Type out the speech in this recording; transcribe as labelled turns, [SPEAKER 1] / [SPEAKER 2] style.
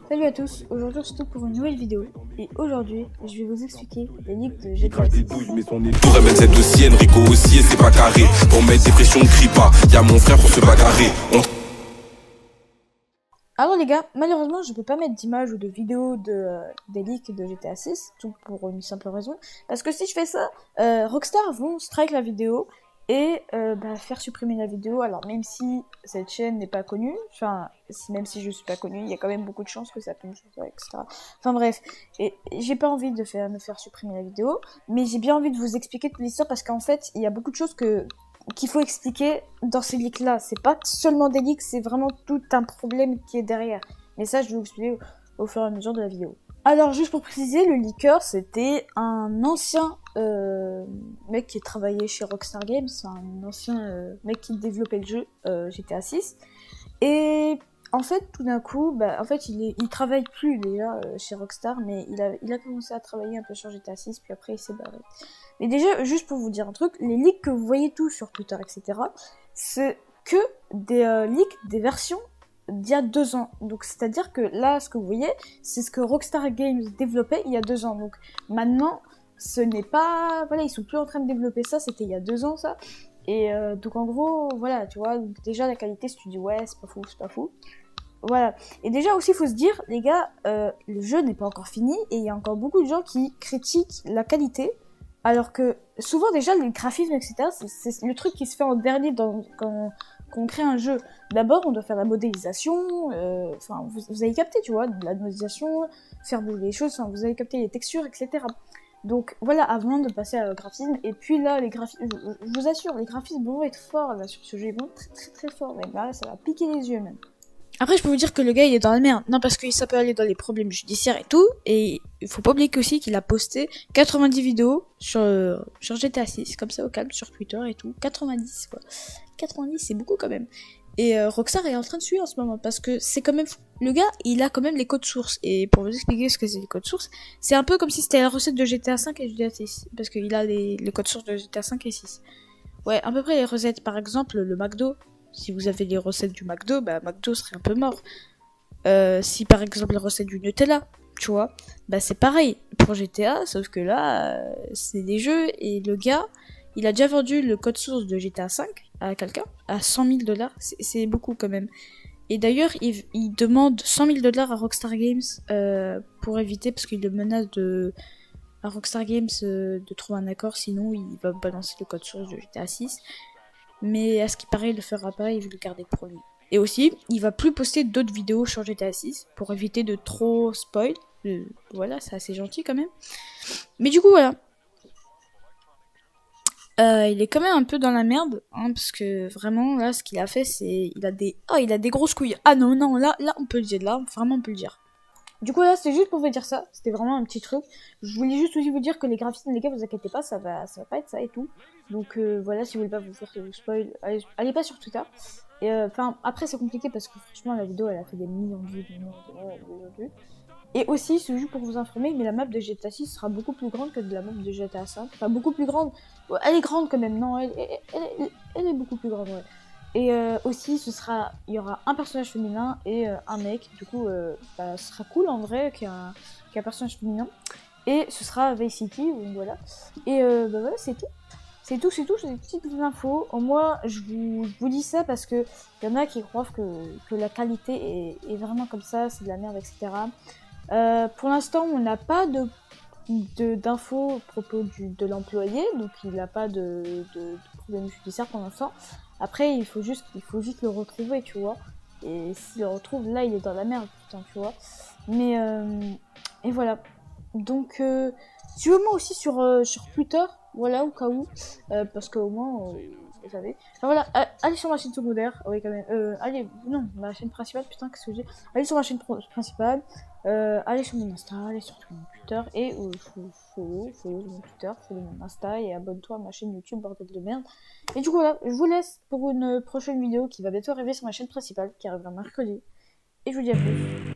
[SPEAKER 1] Salut à tous, aujourd'hui on se retrouve pour une nouvelle vidéo et aujourd'hui je vais vous expliquer les leaks de GTA 6.
[SPEAKER 2] Mais son tour MNZ aussi, Enrico aussi et c'est pas carré. Pour mettre des pressions, crie pas, y'a mon frère pour se bagarrer.
[SPEAKER 1] Alors les gars, malheureusement je peux pas mettre d'image ou de vidéo des leaks de GTA 6, tout pour une simple raison. Parce que si je fais ça, Rockstar vont strike la vidéo et faire supprimer la vidéo. Alors même si cette chaîne n'est pas connue, même si je suis pas connue, il y a quand même beaucoup de chances que ça tombe sur ça, etc. Enfin bref, et j'ai pas envie de me faire supprimer la vidéo, mais j'ai bien envie de vous expliquer toute l'histoire parce qu'en fait il y a beaucoup de choses qu'il faut expliquer dans ces leaks là. C'est pas seulement des leaks, c'est vraiment tout un problème qui est derrière. Mais ça je vais vous expliquer au fur et à mesure de la vidéo. Alors juste pour préciser, le leaker c'était un ancien mec qui travaillait chez Rockstar Games, un ancien mec qui développait le jeu GTA 6. Et en fait tout d'un coup, il travaille plus déjà chez Rockstar, mais il a commencé à travailler un peu sur GTA 6, puis après il s'est barré. Mais déjà, juste pour vous dire un truc, les leaks que vous voyez tous sur Twitter, etc., c'est que des leaks des versions d'il y a 2 ans. Donc c'est-à-dire que là, ce que vous voyez, c'est ce que Rockstar Games développait il y a 2 ans. Donc maintenant, ce n'est pas... Voilà, ils sont plus en train de développer ça, c'était il y a 2 ans ça. Et donc en gros, voilà, tu vois, donc déjà la qualité, si tu dis ouais, c'est pas fou, c'est pas fou. Voilà. Et déjà aussi, il faut se dire, les gars, le jeu n'est pas encore fini et il y a encore beaucoup de gens qui critiquent la qualité. Alors que souvent déjà les graphismes, etc., c'est le truc qui se fait en dernier quand on crée un jeu. D'abord on doit faire la modélisation, vous avez capté, tu vois, la modélisation, faire bouger les choses, vous avez capté les textures, etc. Donc voilà, avant de passer au graphisme, et puis là les graphismes, je vous assure, les graphismes vont être forts là sur ce jeu, ils vont être très très très forts, même là ça va piquer les yeux même. Après, je peux vous dire que le gars, il est dans la merde. Non, parce que ça peut aller dans les problèmes judiciaires et tout. Et il faut pas oublier aussi qu'il a posté 90 vidéos sur GTA 6, comme ça, au calme, sur Twitter et tout. 90, quoi. 90, c'est beaucoup quand même. Et Rockstar est en train de suivre en ce moment, parce que c'est quand même... Le gars, il a quand même les codes sources. Et pour vous expliquer ce que c'est les codes sources, c'est un peu comme si c'était la recette de GTA 5 et GTA 6. Parce qu'il a les codes sources de GTA 5 et 6. Ouais, à peu près les recettes. Par exemple, le McDo. Si vous avez les recettes du McDo, McDo serait un peu mort. Si par exemple les recettes du Nutella, tu vois, c'est pareil pour GTA, sauf que là, c'est des jeux et le gars, il a déjà vendu le code source de GTA 5 à quelqu'un à 100 000 $. C'est beaucoup quand même. Et d'ailleurs, il demande 100 000 $ à Rockstar Games pour éviter, parce qu'il le menace à Rockstar Games de trouver un accord, sinon il va balancer le code source de GTA 6. Mais à ce qui paraît, il le fera pas, il veut le garder pour lui. Et aussi, il va plus poster d'autres vidéos sur GTA 6 pour éviter de trop spoil. Voilà, c'est assez gentil quand même. Mais du coup, voilà. Il est quand même un peu dans la merde, hein, parce que vraiment, là, ce qu'il a fait, c'est... il a des grosses couilles. Ah non, non, là, on peut le dire, là, vraiment, on peut le dire. Du coup là c'était juste pour vous dire ça, c'était vraiment un petit truc. Je voulais juste aussi vous dire que les graphismes, les gars, vous inquiétez pas, ça va pas être ça et tout. Donc voilà, si vous voulez pas vous faire de spoil, allez pas sur Twitter. Et après c'est compliqué parce que franchement la vidéo elle a fait des millions de vues, des millions de vues. Et aussi, c'est juste pour vous informer, mais la map de GTA 6 sera beaucoup plus grande que de la map de GTA 5. Enfin beaucoup plus grande, elle est grande quand même, non, elle est beaucoup plus grande, ouais. Et aussi, il y aura un personnage féminin et un mec. Du coup, ce sera cool en vrai qu'il y ait un personnage féminin. Et ce sera Vice City, donc voilà. Et voilà, c'est tout. C'est tout, c'est des petites infos. Moi, je vous dis ça parce que y en a qui croient que la qualité est vraiment comme ça, c'est de la merde, etc. Pour l'instant, on n'a pas d'infos à propos de l'employé, donc il n'a pas de problème judiciaire pour l'instant. Après, il faut juste le retrouver, tu vois. Et s'il le retrouve, là, il est dans la merde, putain, tu vois. Mais, et voilà. Donc, suivez-moi aussi sur Twitter, voilà, au cas où. Parce qu'au moins, vous savez. Enfin, voilà, allez sur ma chaîne secondaire, oui, quand même. Allez, non, ma chaîne principale, putain, qu'est-ce que j'ai. Allez sur ma chaîne principale. Allez sur mon Insta, allez sur mon Twitter et follow mon Twitter, follow mon Insta et abonne-toi à ma chaîne YouTube, bordel de merde. Et du coup voilà, je vous laisse pour une prochaine vidéo qui va bientôt arriver sur ma chaîne principale, qui arrivera mercredi. Et je vous dis à plus.